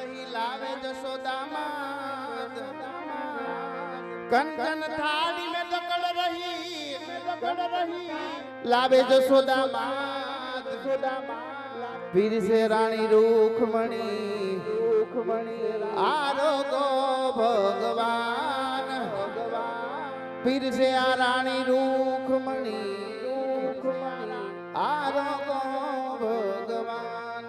રહી લાવે જશોદામાં कंचन थाली में दकड़ रही लावे जशोदामात फिर से रानी रूखमणी आरोगो भगवान फिर से आ रानी रूखमणी आरोगो भगवान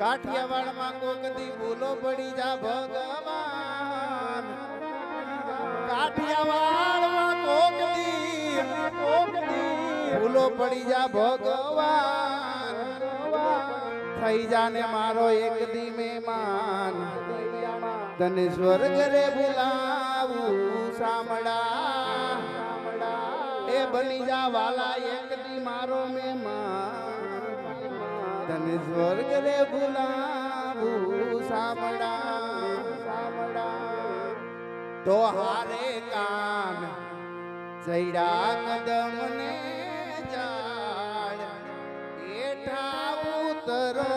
काठियावाड़ में कोक दी भूलो पड़ी जा भगवान काठियावाड़ में कोक दी भूलो पड़ी जा भगवान थई जाने मारो एक दी मेहमान तने स्वर्ग रे बुलावू सामड़ा ए बनी जा वाला एक दी मारो मेहमान तने स्वर्ग रे बुलावू सामड़ा तो हारे कान चैड़ा कदम ने जाड़ एठा उतरो